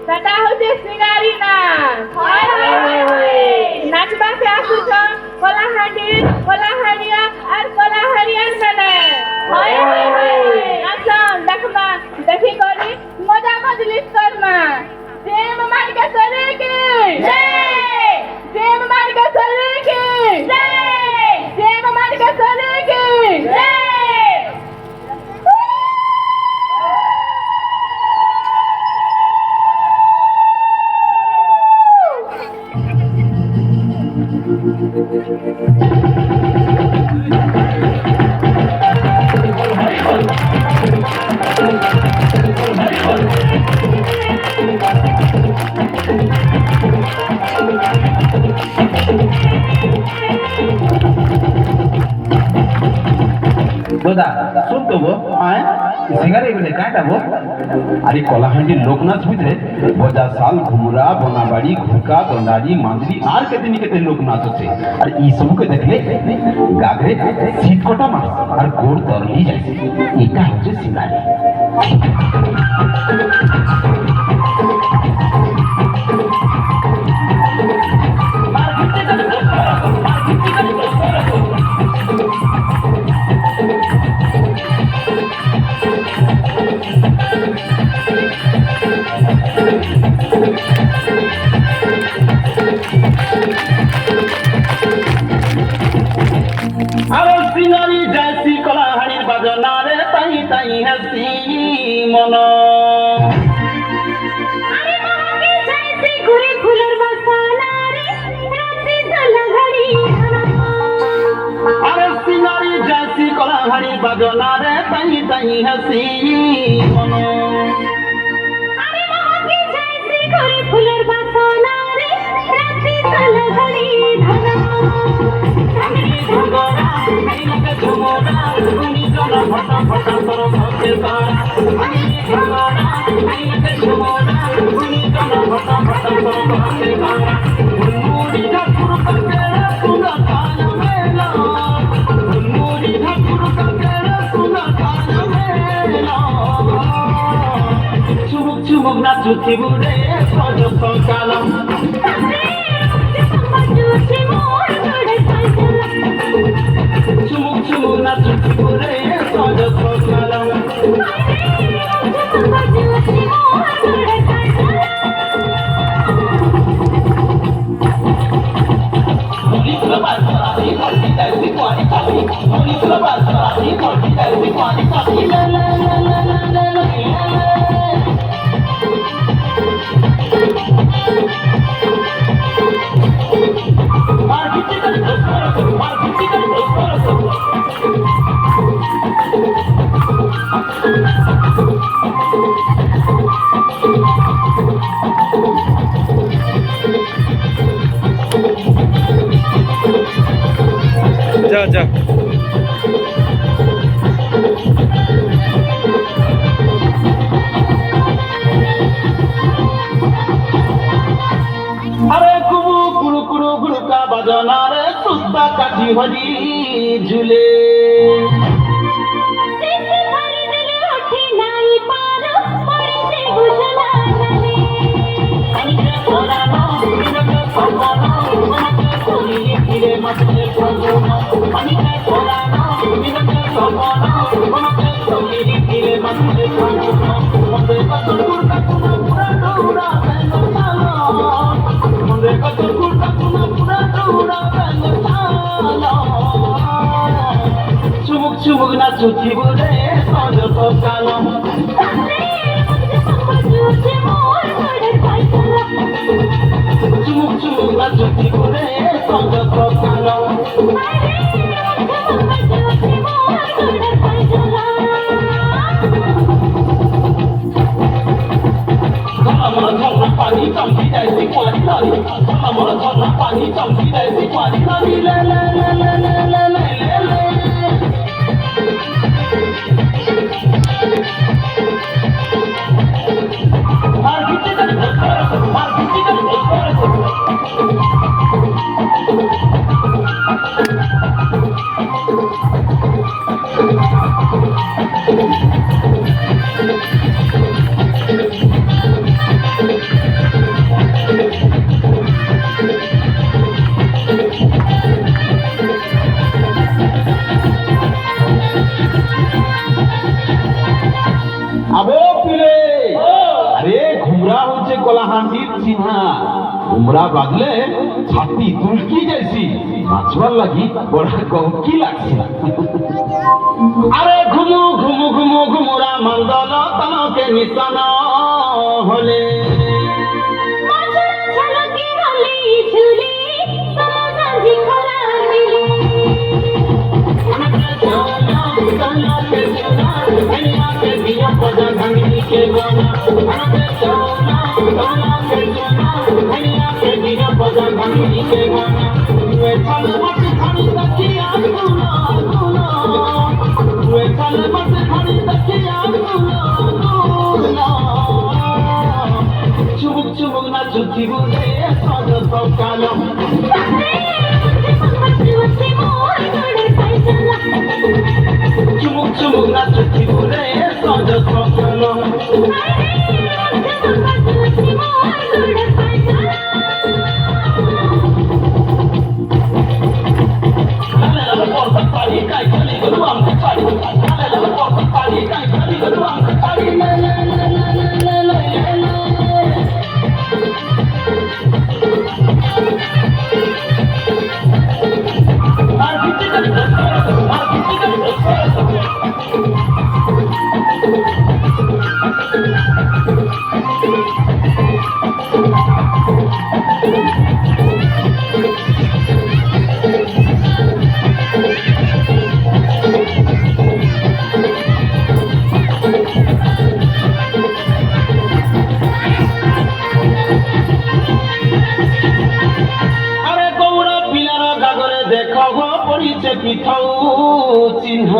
সেটা হচ্ছে সিঙ্গারি নাচ। নাচবাকে আসুছ কলাহাড়িয়া আর কলাহাড়িয়ার মেলে। আসন দেখবা, দেখি করি মজা মজলিস করমা। প্রেম মার্কা চলে কি প্রেম মার্কা চলে কি প্রেম মার্কা চলে কি। দাদা শুন তো গো সিঙ্গারে এগুলো কাটাবো। আরে কলাহান্ডির লোকনাচ ভিতরে বজা শাল ঘুমরা বনাবাড়ি ঘুরকা দন্ডারি মান্দ্রি আর কেতে নি কেতে লোকনাচ আছে। আর এই সবকে দেখলে গাঘরে শীত কটা মাছ আর গোড় তরলি যায়। এটা হচ্ছে সিঙ্গারে। আরো সিঙ্গারি যাইছি কলাহাড়ির বাজনারে তাই তাই হাসি মন। আরে সিঙ্গারি যাইছি কলাহাড়ির বাজনারে তাই তাই হাসি মন। চুমুক চুমুক নাচুছি বুড়ে সজ সকালম। চুমুক চুমুক নাচুছি বুড়ে সজ সকালম। যা যা আরে কুবু কুরু কুরু গুরুকা বাজনারে সুস্তা কাঠি হলি ঝুলে। চুমুক চুমুক নাচুছি বুড়ে সজ সকালম। চুমুক চুমুক নাচুছি বুড়ে সজ সকালম। আমার ঝর্ণা পানি চমকি যাইছি কুয়ারি লালি। আমার ঝর্ণা পানি চমকি যাইছি কুয়ারি লালি। লে লে লে লে লে লে লে লে। আর ভিতরে আর ভিতরে আরে ঘুমরা হচ্ছে কলাহান্ডির চিহ্না। ঘুমরা বাজলে ছাতি তুলকি যাইছি, নাচবার লাগি বড় গমকি লাগছে। আরে ঘুমু ঘুমু ঘুমু ঘুমুরা মন্দল তনকে নিশান হলে চুমুক চুমুক না চুচি বুঝে সজ সকালো চুমুক চুমুক না চুচি বুঝে সজ সকালো পিঠাও চিহ্ন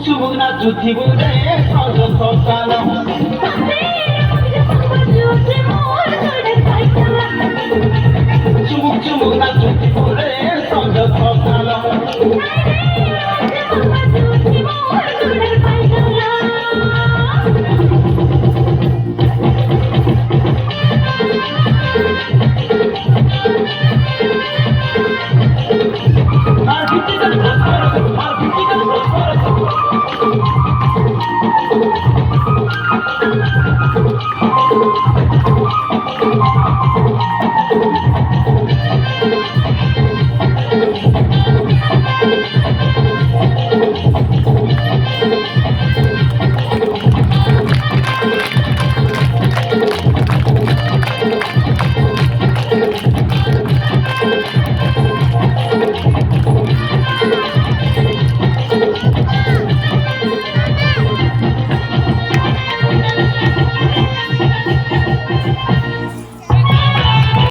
চুমুক না জুথি বুঝে সজ সকালো চুমুক চুমুক না জুথি বুঝে সজ সকালো